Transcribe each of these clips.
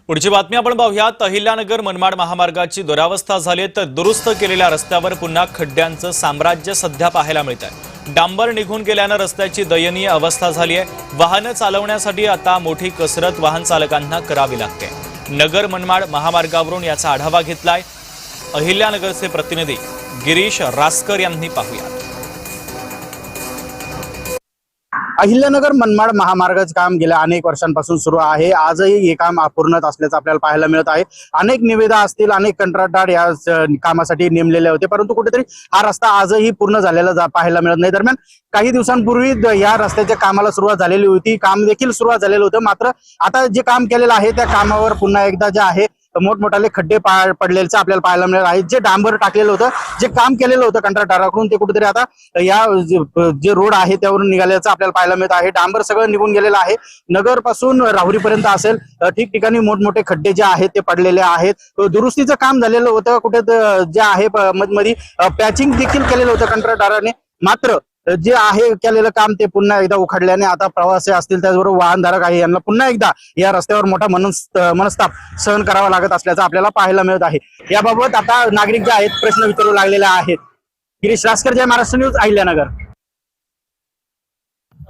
पुढची बातमी आपण पाहूयात। अहिल्यानगर मनमाड महामार्गाची दुरावस्था झाली तर दुरुस्त केलेल्या रस्त्यावर पुन्हा खड्ड्यांचं साम्राज्य सध्या पाहायला मिळतंय। डांबर निघून गेल्यानं रस्त्याची दयनीय अवस्था झाली आहे। वाहनं चालवण्यासाठी आता मोठी कसरत वाहन चालकांना करावी लागते। नगर मनमाड महामार्गावरून याचा आढावा घेतलाय अहिल्यानगरचे प्रतिनिधी गिरीश रासकर यांनी। पाहूयात। अहिल्यानगर मनमाड महामार्गाचं काम गेल्या अनेक वर्षांपासून सुरू आहे। आजही हे काम अपूर्ण असल्याचं आपल्याला पाहायला मिळत आहे। अनेक निविदा असतील, अनेक कंत्राटदार या कामासाठी नेमलेले होते, परंतु कुठेतरी हा रस्ता आजही पूर्ण झालेला पाहायला मिळत नाही। दरम्यान काही दिवसांपूर्वी या रस्त्याच्या कामाला सुरुवात झालेली होती, काम देखील सुरुवात झालेलं होतं। मात्र आता जे काम केलेलं आहे त्या कामावर पुन्हा एकदा जे आहे मोठमोठाले खड्डे पडलेले आपल्याला पाहायला मिळत आहे। जे डांबर टाकलेलं होतं, जे काम केलेलं होतं कंत्राटदाराकडून, ते कुठेतरी आता या जे रोड आहे त्यावरून निघाल्याचं आपल्याला पाहायला मिळत आहे। डांबर सगळं निघून गेलेलं आहे। नगर पासून राहुरीपर्यंत असेल ठिकठिकाणी मोठमोठे खड्डे जे आहेत ते पडलेले आहेत। दुरुस्तीचं काम झालेलं होतं, कुठे जे आहे मध्ये पॅचिंग देखील केलेलं होतं कंत्राटदाराने। मात्र जे आहे केलेलं काम ते पुन्हा एकदा उखडल्याने आता प्रवासी असतील, त्याचबरोबर वाहनधारक आहे, यांना पुन्हा एकदा या रस्त्यावर मोठा मनस्ताप सहन करावा लागत असल्याचं आपल्याला पाहायला मिळत आहे। याबाबत आता नागरिक जे आहेत प्रश्न विचारू लागलेले आहेत। गिरीश रासकर, जय महाराष्ट्र न्यूज, अहिल्यानगर।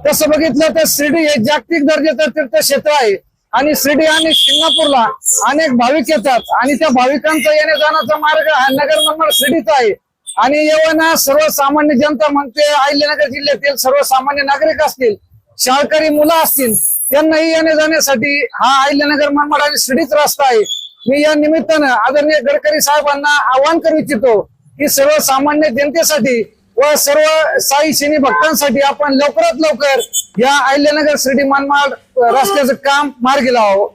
तसं बघितलं तर शिर्डी हे जागतिक दर्जाचं तीर्थक्षेत्र आहे आणि शिर्डी आणि शिंगणापूरला अनेक भाविक येतात आणि त्या भाविकांचा येण्या जाण्याचा मार्ग हा नगर मनमाड शिर्डीचा आहे। आणि येवना सर्वसामान्य जनता म्हणते, अहिल्यानगर जिल्ह्यातील सर्वसामान्य नागरिक असतील, शाळकरी मुलं असतील, त्यांनाही येण्या जाण्यासाठी हा अहिल्यानगर मनमाड आणि शिर्डीच रस्ता आहे। मी या निमित्तानं आदरणीय गडकरी साहेबांना आवाहन करू इच्छितो की सर्वसामान्य जनतेसाठी व सर्व साई शनी भक्तांसाठी आपण लवकरात लवकर या अहिल्यानगर शिर्डी मनमाड रस्त्याचं काम मार्गी लावावं।